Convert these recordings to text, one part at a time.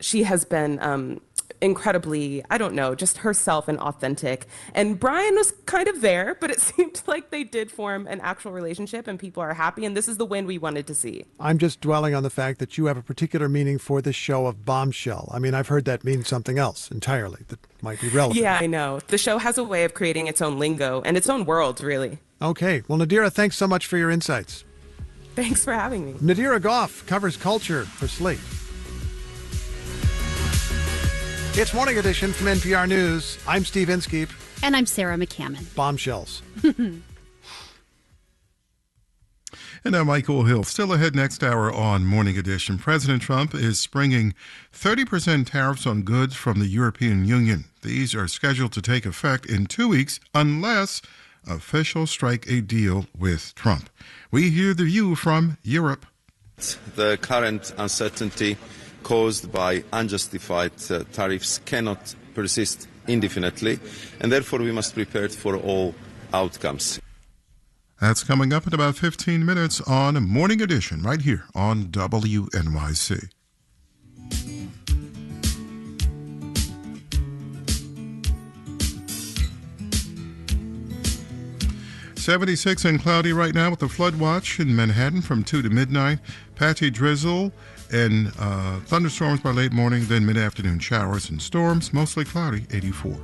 she has been incredibly, I don't know, just herself and authentic. And Brian was kind of there, but it seemed like they did form an actual relationship and people are happy. And this is the win we wanted to see. I'm just dwelling on the fact that you have a particular meaning for this show of bombshell. I mean, I've heard that mean something else entirely that might be relevant. Yeah, I know. The show has a way of creating its own lingo and its own world, really. Okay. Well, Nadira, thanks so much for your insights. Thanks for having me. Nadira Goff covers culture for Slate. It's Morning Edition from NPR News. I'm Steve Inskeep. And I'm Sarah McCammon. Bombshells. And I'm Michael Hill. Still ahead next hour on Morning Edition. President Trump is springing 30% tariffs on goods from the European Union. These are scheduled to take effect in 2 weeks unless officials strike a deal with Trump. We hear the view from Europe. The current uncertainty caused by unjustified tariffs cannot persist indefinitely, and therefore we must prepare for all outcomes. That's coming up in about 15 minutes on Morning Edition, right here on WNYC. .76 and cloudy right now with a flood watch in Manhattan from 2 to midnight. Patchy drizzle and thunderstorms by late morning, then mid-afternoon showers and storms, mostly cloudy, 84.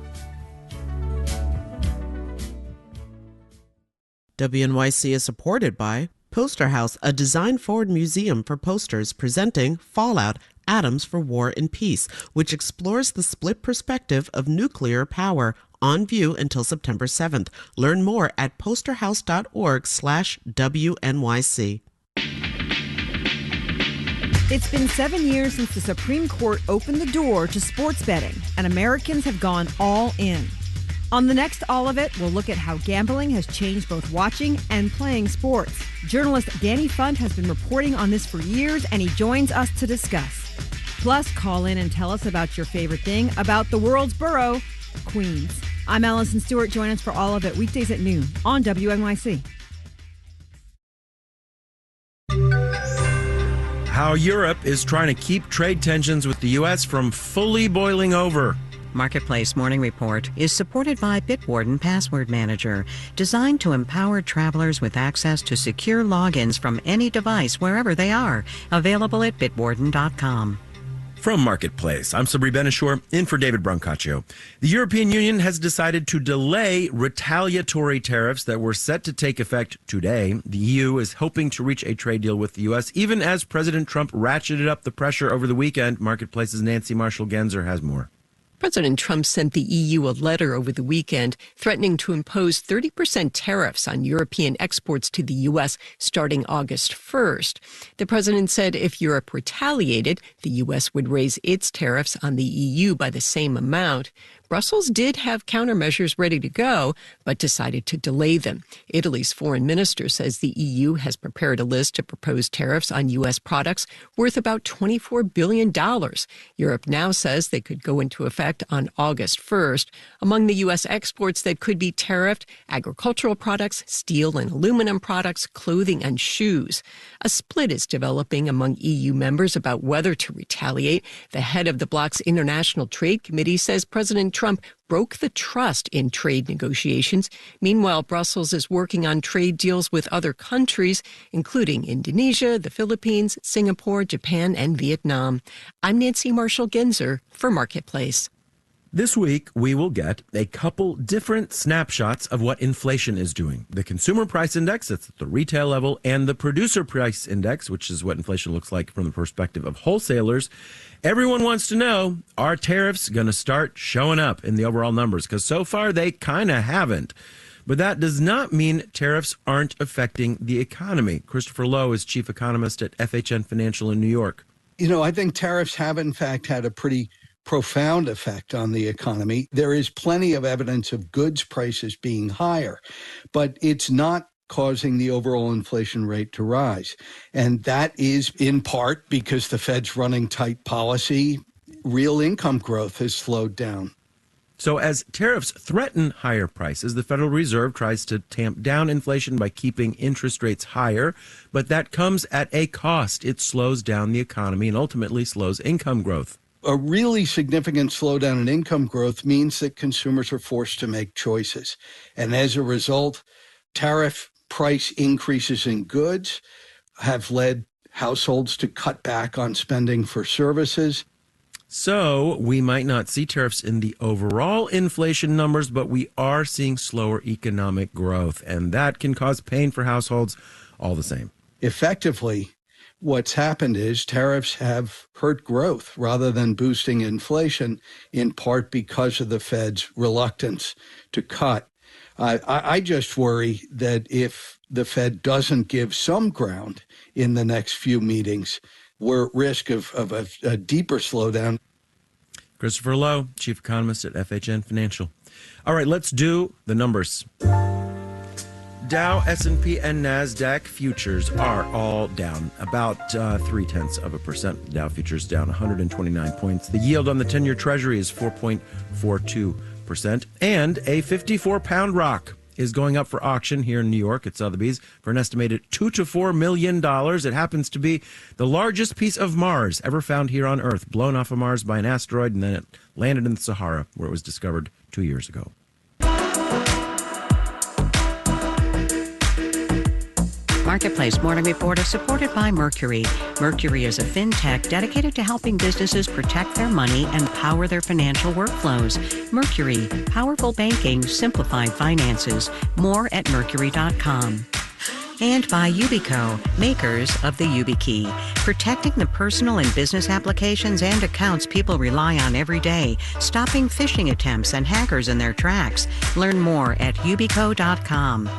WNYC is supported by Poster House, a design-forward museum for posters presenting Fallout: Atoms for War and Peace, which explores the split perspective of nuclear power, on view until September 7th. Learn more at posterhouse.org/WNYC. It's been 7 years since the Supreme Court opened the door to sports betting, and Americans have gone all in. On the next All of It, we'll look at how gambling has changed both watching and playing sports. Journalist Danny Funt has been reporting on this for years, and he joins us to discuss. Plus, call in and tell us about your favorite thing about the world's borough, Queens. I'm Allison Stewart. Join us for All of It weekdays at noon on WNYC. How Europe is trying to keep trade tensions with the U.S. from fully boiling over. Marketplace Morning Report is supported by Bitwarden Password Manager, designed to empower travelers with access to secure logins from any device wherever they are. Available at bitwarden.com. From Marketplace, I'm Sabri Benishore, in for David Brancaccio. The European Union has decided to delay retaliatory tariffs that were set to take effect today. The EU is hoping to reach a trade deal with the U.S., even as President Trump ratcheted up the pressure over the weekend. Marketplace's Nancy Marshall-Genzer has more. President Trump sent the EU a letter over the weekend threatening to impose 30% tariffs on European exports to the U.S. starting August 1st. The president said if Europe retaliated, the U.S. would raise its tariffs on the EU by the same amount. Brussels did have countermeasures ready to go, but decided to delay them. Italy's foreign minister says the EU has prepared a list to propose tariffs on U.S. products worth about $24 billion. Europe now says they could go into effect on August 1st. Among the U.S. exports that could be tariffed, agricultural products, steel and aluminum products, clothing and shoes. A split is developing among EU members about whether to retaliate. The head of the bloc's International Trade Committee says President Trump broke the trust in trade negotiations. Meanwhile, Brussels is working on trade deals with other countries, including Indonesia, the Philippines, Singapore, Japan, and Vietnam. I'm Nancy Marshall-Genzer for Marketplace. This week, we will get a couple different snapshots of what inflation is doing. The Consumer Price Index, that's at the retail level, and the Producer Price Index, which is what inflation looks like from the perspective of wholesalers. Everyone wants to know, are tariffs going to start showing up in the overall numbers? Because so far, they kind of haven't. But that does not mean tariffs aren't affecting the economy. Christopher Lowe is chief economist at FHN Financial in New York. You know, I think tariffs have, in fact, had a pretty profound effect on the economy. There is plenty of evidence of goods prices being higher, but it's not causing the overall inflation rate to rise. And that is in part because the Fed's running tight policy. Real income growth has slowed down. So as tariffs threaten higher prices, the Federal Reserve tries to tamp down inflation by keeping interest rates higher, but that comes at a cost. It slows down the economy and ultimately slows income growth. A really significant slowdown in income growth means that consumers are forced to make choices. And as a result, tariff price increases in goods have led households to cut back on spending for services. So we might not see tariffs in the overall inflation numbers, but we are seeing slower economic growth, and that can cause pain for households all the same. Effectively, what's happened is tariffs have hurt growth rather than boosting inflation, in part because of the Fed's reluctance to cut. I just worry that if the Fed doesn't give some ground in the next few meetings, we're at risk of a deeper slowdown. Christopher Lowe, chief economist at FHN Financial. All right, let's do the numbers. Dow, S&P, and NASDAQ futures are all down about 0.3%. Dow futures down 129 points. The yield on the 10-year Treasury is 4.42%. And a 54-pound rock is going up for auction here in New York at Sotheby's for an estimated $2 to $4 million. It happens to be the largest piece of Mars ever found here on Earth, blown off of Mars by an asteroid, and then it landed in the Sahara, where it was discovered 2 years ago. Marketplace Morning Report is supported by Mercury. Mercury is a fintech dedicated to helping businesses protect their money and power their financial workflows. Mercury, powerful banking, simplified finances. More at mercury.com. And by Yubico, makers of the YubiKey, protecting the personal and business applications and accounts people rely on every day, stopping phishing attempts and hackers in their tracks. Learn more at yubico.com.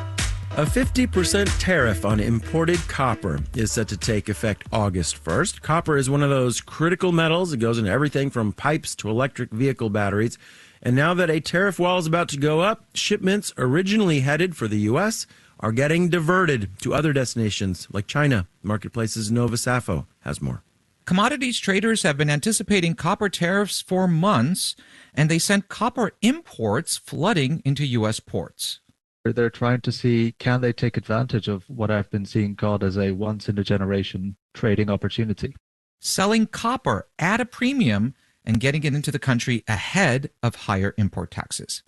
A 50% tariff on imported copper is set to take effect August 1st. Copper is one of those critical metals. It goes into everything from pipes to electric vehicle batteries. And now that a tariff wall is about to go up, shipments originally headed for the U.S. are getting diverted to other destinations like China. Marketplace's Nova Safo has more. Commodities traders have been anticipating copper tariffs for months, and they sent copper imports flooding into U.S. ports. They're trying to see, can they take advantage of what I've been seeing called as a once-in-a-generation trading opportunity? Selling copper at a premium and getting it into the country ahead of higher import taxes.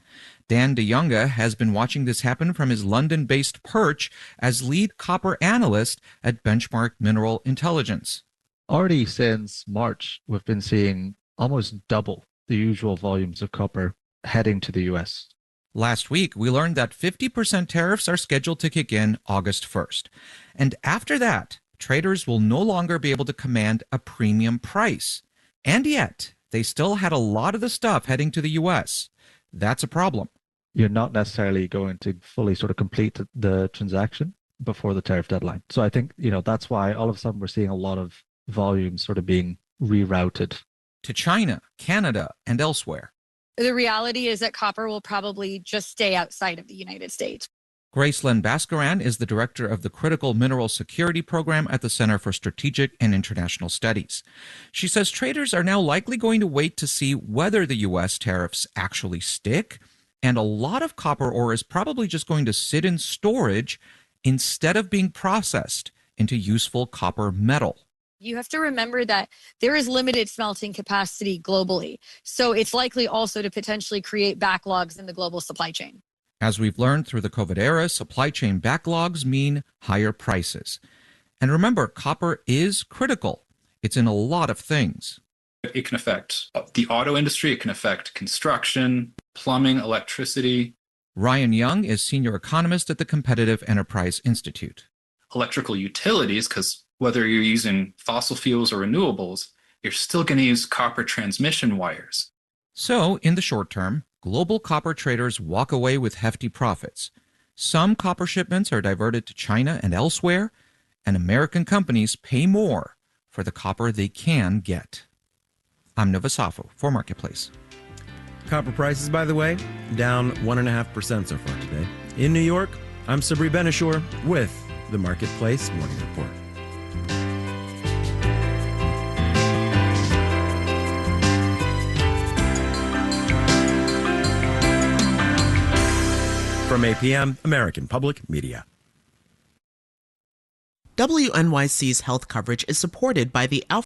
Dan DeYonga has been watching this happen from his London-based perch as lead copper analyst at Benchmark Mineral Intelligence. Already since March, we've been seeing almost double the usual volumes of copper heading to the U.S. Last week, we learned that 50% tariffs are scheduled to kick in August 1st. And after that, traders will no longer be able to command a premium price. And yet, they still had a lot of the stuff heading to the U.S. That's a problem. You're not necessarily going to fully sort of complete the transaction before the tariff deadline. So I think, that's why all of a sudden we're seeing a lot of volume sort of being rerouted to China, Canada, and elsewhere. The reality is that copper will probably just stay outside of the United States. Gracelyn Bhaskaran is the director of the Critical Mineral Security Program at the Center for Strategic and International Studies. She says traders are now likely going to wait to see whether the U.S. tariffs actually stick, and a lot of copper ore is probably just going to sit in storage instead of being processed into useful copper metal. You have to remember that there is limited smelting capacity globally, so it's likely also to potentially create backlogs in the global supply chain. As we've learned through the COVID era, supply chain backlogs mean higher prices. And remember, copper is critical. It's in a lot of things. It can affect the auto industry, it can affect construction, plumbing, electricity. Ryan Young is senior economist at the Competitive Enterprise Institute. Electrical utilities, because whether you're using fossil fuels or renewables, you're still going to use copper transmission wires. So, in the short term, global copper traders walk away with hefty profits. Some copper shipments are diverted to China and elsewhere, and American companies pay more for the copper they can get. I'm Nova Safo for Marketplace. Copper prices, by the way, down 1.5% so far today. In New York, I'm Sabri Benishore with the Marketplace Morning Report. From APM, American Public Media. WNYC's health coverage is supported by the